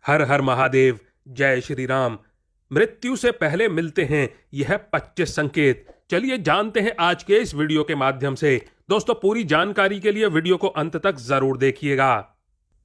हर हर महादेव। जय श्री राम। मृत्यु से पहले मिलते हैं यह 25 संकेत। चलिए जानते हैं आज के इस वीडियो के माध्यम से। दोस्तों, पूरी जानकारी के लिए वीडियो को अंत तक जरूर देखिएगा।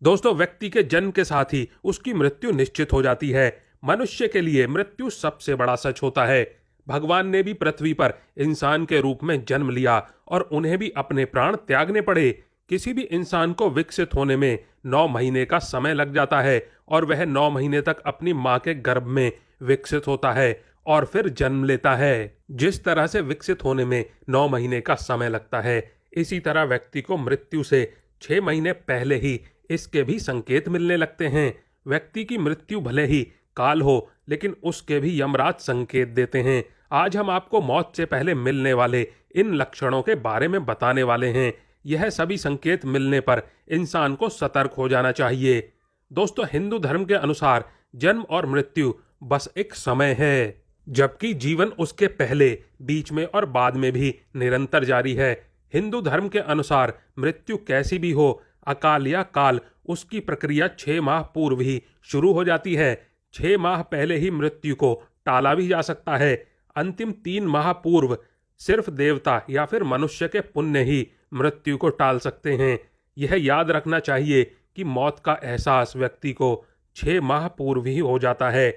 दोस्तों, व्यक्ति के जन्म के साथ ही उसकी मृत्यु निश्चित हो जाती है। मनुष्य के लिए मृत्यु सबसे बड़ा सच होता है। भगवान ने भी पृथ्वी पर इंसान के रूप में जन्म लिया और उन्हें भी अपने प्राण त्यागने पड़े। किसी भी इंसान को विकसित होने में 9 महीने का समय लग जाता है और वह 9 महीने तक अपनी मां के गर्भ में विकसित होता है और फिर जन्म लेता है। जिस तरह से विकसित होने में 9 महीने का समय लगता है, इसी तरह व्यक्ति को मृत्यु से 6 महीने पहले ही इसके भी संकेत मिलने लगते हैं। व्यक्ति की मृत्यु भले ही काल हो, लेकिन उसके भी यमराज संकेत देते हैं। आज हम आपको मौत से पहले मिलने वाले इन लक्षणों के बारे में बताने वाले हैं। यह सभी संकेत मिलने पर इंसान को सतर्क हो जाना चाहिए। दोस्तों, हिंदू धर्म के अनुसार जन्म और मृत्यु बस एक समय है, जबकि जीवन उसके पहले, बीच में और बाद में भी निरंतर जारी है। हिंदू धर्म के अनुसार मृत्यु कैसी भी हो, अकाल या काल, उसकी प्रक्रिया 6 माह पूर्व ही शुरू हो जाती है। 6 माह पहले ही मृत्यु को टाला भी जा सकता है। अंतिम 3 माह पूर्व सिर्फ देवता या फिर मनुष्य के पुण्य ही मृत्यु को टाल सकते हैं। यह याद रखना चाहिए कि मौत का एहसास व्यक्ति को 6 माह पूर्व ही हो जाता है।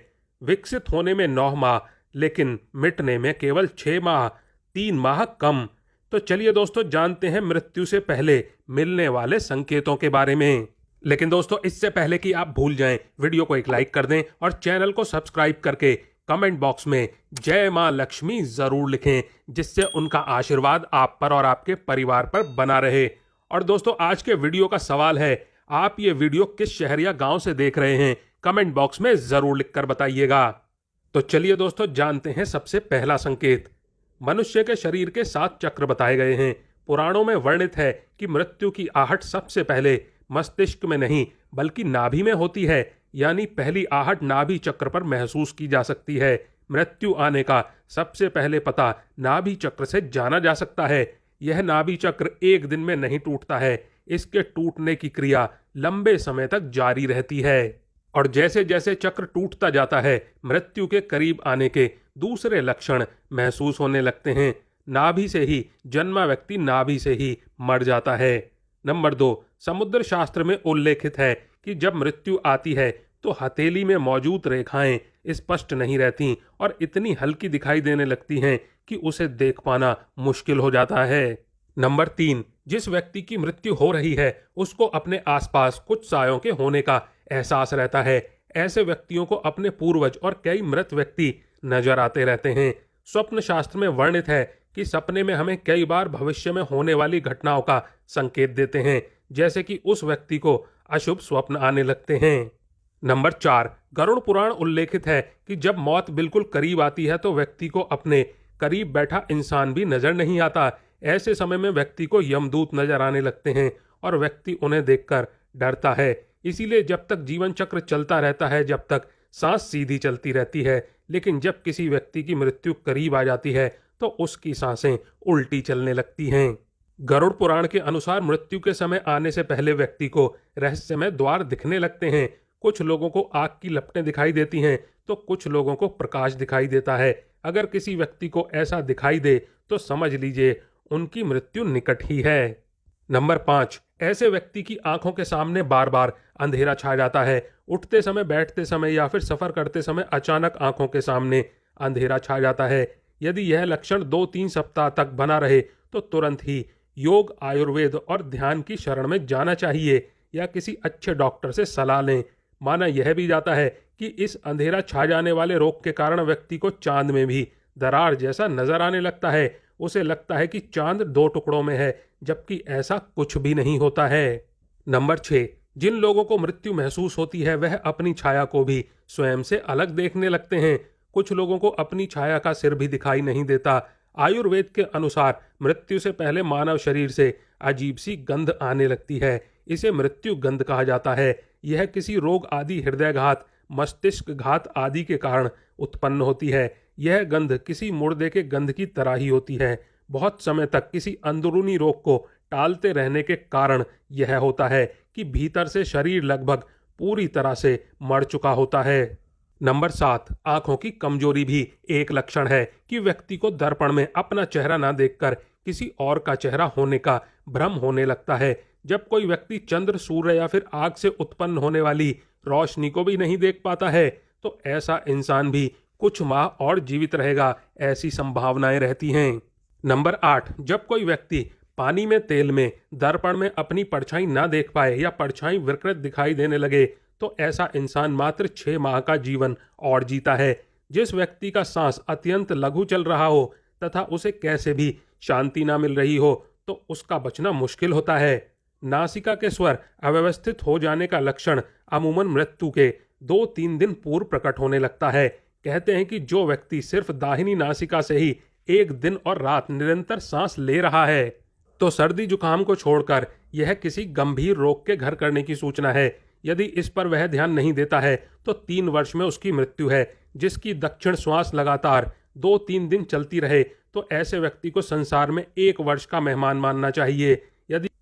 विकसित होने में 9 माह, लेकिन मिटने में केवल 6 माह, 3 माह कम। तो चलिए दोस्तों, जानते हैं मृत्यु से पहले मिलने वाले संकेतों के बारे में। लेकिन दोस्तों, इससे पहले कि आप भूल जाएं, वीडियो को एक लाइक कर दें और चैनल को सब्सक्राइब करके कमेंट बॉक्स में जय मां लक्ष्मी जरूर लिखें, जिससे उनका आशीर्वाद आप पर और आपके परिवार पर बना रहे। और दोस्तों, आज के वीडियो का सवाल है, आप ये वीडियो किस शहर या गांव से देख रहे हैं? कमेंट बॉक्स में जरूर लिखकर बताइएगा। तो चलिए दोस्तों, जानते हैं सबसे पहला संकेत। मनुष्य के शरीर के 7 चक्र बताए गए हैं। पुराणों में वर्णित है कि मृत्यु की आहट सबसे पहले मस्तिष्क में नहीं बल्कि नाभि में होती है, यानी पहली आहट नाभि चक्र पर महसूस की जा सकती है। मृत्यु आने का सबसे पहले पता नाभि चक्र से जाना जा सकता है। यह नाभि चक्र एक दिन में नहीं टूटता है, इसके टूटने की क्रिया लंबे समय तक जारी रहती है। और जैसे जैसे चक्र टूटता जाता है, मृत्यु के करीब आने के दूसरे लक्षण महसूस होने लगते हैं। नाभि से ही जन्मा व्यक्ति नाभि से ही मर जाता है। नंबर 2, समुद्र शास्त्र में उल्लेखित है कि जब मृत्यु आती है तो हथेली में मौजूद रेखाएं स्पष्ट नहीं रहती और इतनी हल्की दिखाई देने लगती हैं कि उसे देख पाना मुश्किल हो जाता है। नंबर 3, जिस व्यक्ति की मृत्यु हो रही है उसको अपने आसपास कुछ सायों के होने का एहसास रहता है। ऐसे व्यक्तियों को अपने पूर्वज और कई मृत व्यक्ति नजर आते रहते हैं। स्वप्न शास्त्र में वर्णित है कि सपने में हमें कई बार भविष्य में होने वाली घटनाओं का संकेत देते हैं, जैसे कि उस व्यक्ति को अशुभ स्वप्न आने लगते हैं। नंबर 4, गरुड़ पुराण उल्लेखित है कि जब मौत बिल्कुल करीब आती है तो व्यक्ति को अपने करीब बैठा इंसान भी नजर नहीं आता। ऐसे समय में व्यक्ति को यमदूत नजर आने लगते हैं और व्यक्ति उन्हें देखकर डरता है। इसीलिए जब तक जीवन चक्र चलता रहता है, जब तक सांस सीधी चलती रहती है, लेकिन जब किसी व्यक्ति की मृत्यु करीब आ जाती है तो उसकी सांसें उल्टी चलने लगती हैं। गरुड़ पुराण के अनुसार मृत्यु के समय आने से पहले व्यक्ति को रहस्यमय द्वार दिखने लगते हैं। कुछ लोगों को आग की लपटें दिखाई देती हैं तो कुछ लोगों को प्रकाश दिखाई देता है। अगर किसी व्यक्ति को ऐसा दिखाई दे तो समझ लीजिए उनकी मृत्यु निकट ही है। नंबर 5, ऐसे व्यक्ति की आंखों के सामने बार बार अंधेरा छा जाता है। उठते समय, बैठते समय या फिर सफर करते समय अचानक आंखों के सामने अंधेरा छा जाता है। यदि यह लक्षण 2-3 सप्ताह तक बना रहे तो तुरंत ही योग, आयुर्वेद और ध्यान की शरण में जाना चाहिए या किसी अच्छे डॉक्टर से सलाह लें। माना यह भी जाता है कि इस अंधेरा छा जाने वाले रोग के कारण व्यक्ति को चांद में भी दरार जैसा नजर आने लगता है। उसे लगता है कि चांद 2 टुकड़ों में है, जबकि ऐसा कुछ भी नहीं होता है। नंबर 6, जिन लोगों को मृत्यु महसूस होती है वह अपनी छाया को भी स्वयं से अलग देखने लगते हैं। कुछ लोगों को अपनी छाया का सिर भी दिखाई नहीं देता। आयुर्वेद के अनुसार मृत्यु से पहले मानव शरीर से अजीब सी गंध आने लगती है। इसे मृत्यु गंध कहा जाता है। यह किसी रोग आदि, हृदयघात, मस्तिष्क घात आदि के कारण उत्पन्न होती है। यह गंध किसी मुर्दे के गंध की तरह ही होती है। बहुत समय तक किसी अंदरूनी रोग को टालते रहने के कारण यह होता है कि भीतर से शरीर लगभग पूरी तरह से मर चुका होता है। नंबर 7, आंखों की कमजोरी भी एक लक्षण है कि व्यक्ति को दर्पण में अपना चेहरा ना देखकर किसी और का चेहरा होने का भ्रम होने लगता है। जब कोई व्यक्ति चंद्र, सूर्य या फिर आग से उत्पन्न होने वाली रोशनी को भी नहीं देख पाता है तो ऐसा इंसान भी कुछ माह और जीवित रहेगा, ऐसी संभावनाएं रहती हैं। नंबर 8, जब कोई व्यक्ति पानी में, तेल में, दर्पण में अपनी परछाई ना देख पाए या परछाई विकृत दिखाई देने लगे तो ऐसा इंसान मात्र 6 माह का जीवन और जीता है। जिस व्यक्ति का सांस अत्यंत लघु चल रहा हो तथा उसे कैसे भी शांति ना मिल रही हो तो उसका बचना मुश्किल होता है। नासिका के स्वर अव्यवस्थित हो जाने का लक्षण अमूमन मृत्यु के 2-3 दिन पूर्व प्रकट होने लगता है। कहते हैं कि जो व्यक्ति सिर्फ दाहिनी नासिका से ही एक दिन और रात निरंतर सांस ले रहा है तो सर्दी जुकाम को छोड़कर यह किसी गंभीर रोग के घर करने की सूचना है। यदि इस पर वह ध्यान नहीं देता है तो 3 वर्ष में उसकी मृत्यु है। जिसकी दक्षिण श्वास लगातार 2-3 दिन चलती रहे तो ऐसे व्यक्ति को संसार में 1 वर्ष का मेहमान मानना चाहिए।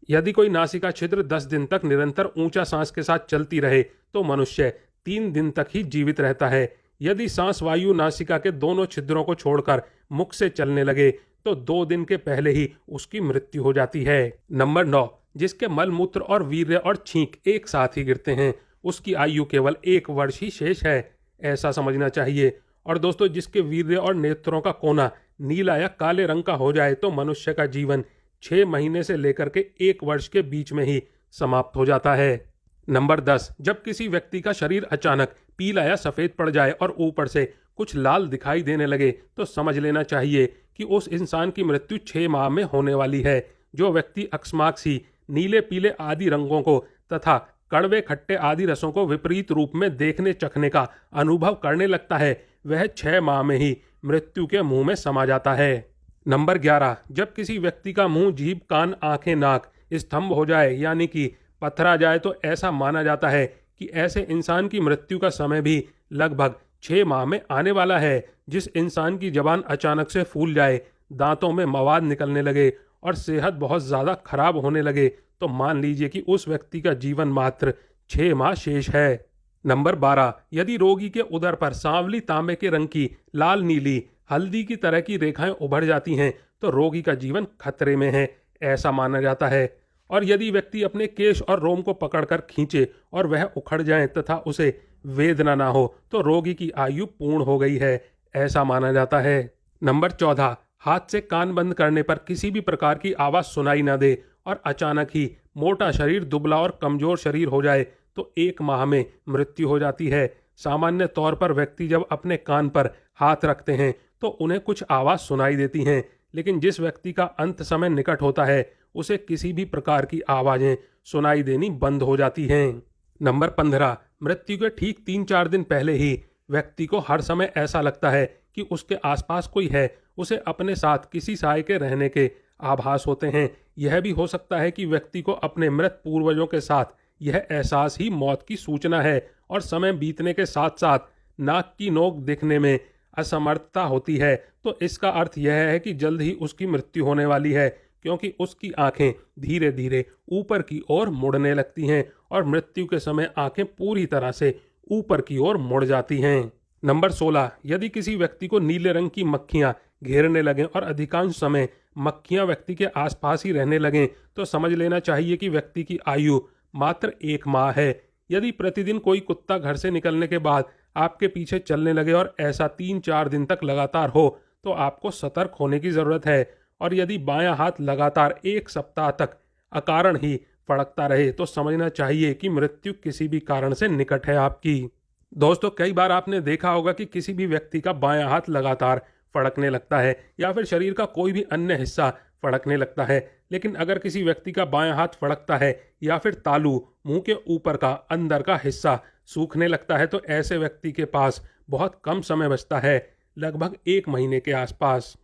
यदि कोई नासिका छिद्र 10 दिन तक निरंतर ऊंचा सांस के साथ चलती रहे तो मनुष्य 3 दिन तक ही जीवित रहता है। यदि सांस वायु नासिका के दोनों छिद्रों को छोड़कर मुख से चलने लगे तो 2 दिन के पहले ही उसकी मृत्यु हो जाती है। नंबर 9, जिसके मल मूत्र और वीर्य और छींक एक साथ ही गिरते हैं उसकी आयु केवल 1 वर्ष ही शेष है, ऐसा समझना चाहिए। और दोस्तों, जिसके वीर्य और नेत्रों का कोना नीला या काले रंग का हो जाए तो मनुष्य का जीवन 6 महीने से लेकर के 1 वर्ष के बीच में ही समाप्त हो जाता है। नंबर 10, जब किसी व्यक्ति का शरीर अचानक पीला या सफेद पड़ जाए और ऊपर से कुछ लाल दिखाई देने लगे तो समझ लेना चाहिए कि उस इंसान की मृत्यु 6 माह में होने वाली है। जो व्यक्ति अकस्मात ही नीले, पीले आदि रंगों को तथा कड़वे, खट्टे आदि रसों को विपरीत रूप में देखने चखने का अनुभव करने लगता है वह 6 माह में ही मृत्यु के मुंह में समा जाता है। नंबर 11, जब किसी व्यक्ति का मुंह, जीभ, कान, आंखें, नाक स्तंभ हो जाए यानी कि पथरा जाए तो ऐसा माना जाता है कि ऐसे इंसान की मृत्यु का समय भी लगभग 6 माह में आने वाला है। जिस इंसान की जबान अचानक से फूल जाए, दांतों में मवाद निकलने लगे और सेहत बहुत ज़्यादा खराब होने लगे तो मान लीजिए कि उस व्यक्ति का जीवन मात्र 6 माह शेष है। नंबर 12, यदि रोगी के उदर पर सांवली तांबे के रंग की लाल, नीली, हल्दी की तरह की रेखाएं उभर जाती हैं तो रोगी का जीवन खतरे में है, ऐसा माना जाता है। और यदि व्यक्ति अपने केश और रोम को पकड़कर खींचे और वह उखड़ जाए तथा उसे वेदना ना हो तो रोगी की आयु पूर्ण हो गई है, ऐसा माना जाता है। नंबर 14, हाथ से कान बंद करने पर किसी भी प्रकार की आवाज़ सुनाई ना दे और अचानक ही मोटा शरीर, दुबला और कमजोर शरीर हो जाए तो 1 माह में मृत्यु हो जाती है। सामान्य तौर पर व्यक्ति जब अपने कान पर हाथ रखते हैं तो उन्हें कुछ आवाज़ सुनाई देती हैं, लेकिन जिस व्यक्ति का अंत समय निकट होता है उसे किसी भी प्रकार की आवाज़ें सुनाई देनी बंद हो जाती हैं। नंबर 15, मृत्यु के ठीक 3-4 दिन पहले ही व्यक्ति को हर समय ऐसा लगता है कि उसके आसपास कोई है, उसे अपने साथ किसी साय के रहने के आभास होते हैं। यह भी हो सकता है कि व्यक्ति को अपने मृत पूर्वजों के साथ यह एहसास ही मौत की सूचना है और समय बीतने के साथ साथ नाक की नोक दिखने में असमर्थता होती है तो इसका अर्थ यह है कि जल्द ही उसकी मृत्यु होने वाली है, क्योंकि उसकी आंखें धीरे धीरे ऊपर की ओर मुड़ने लगती हैं और मृत्यु के समय आंखें पूरी तरह से ऊपर की ओर मुड़ जाती हैं। नंबर 16, यदि किसी व्यक्ति को नीले रंग की मक्खियां घेरने लगें और अधिकांश समय मक्खियां व्यक्ति के आसपास ही रहने लगें तो समझ लेना चाहिए कि व्यक्ति की आयु मात्र 1 माह है। यदि प्रतिदिन कोई कुत्ता घर से निकलने के बाद आपके पीछे चलने लगे और ऐसा 3-4 दिन तक लगातार हो तो आपको सतर्क होने की ज़रूरत है। और यदि बायां हाथ लगातार 1 सप्ताह तक अकारण ही फड़कता रहे तो समझना चाहिए कि मृत्यु किसी भी कारण से निकट है आपकी। दोस्तों, कई बार आपने देखा होगा कि किसी भी व्यक्ति का बायां हाथ लगातार फड़कने लगता है या फिर शरीर का कोई भी अन्य हिस्सा फड़कने लगता है, लेकिन अगर किसी व्यक्ति का बायां हाथ फड़कता है या फिर तालू, मुंह के ऊपर का अंदर का हिस्सा सूखने लगता है तो ऐसे व्यक्ति के पास बहुत कम समय बचता है, लगभग 1 महीने के आसपास।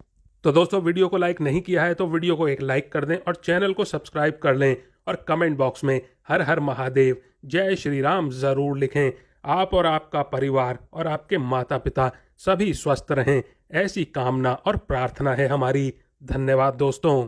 तो दोस्तों, वीडियो को लाइक नहीं किया है तो वीडियो को एक लाइक कर दें और चैनल को सब्सक्राइब कर लें और कमेंट बॉक्स में हर हर महादेव, जय श्री राम जरूर लिखें। आप और आपका परिवार और आपके माता पिता सभी स्वस्थ रहें, ऐसी कामना और प्रार्थना है हमारी। धन्यवाद दोस्तों।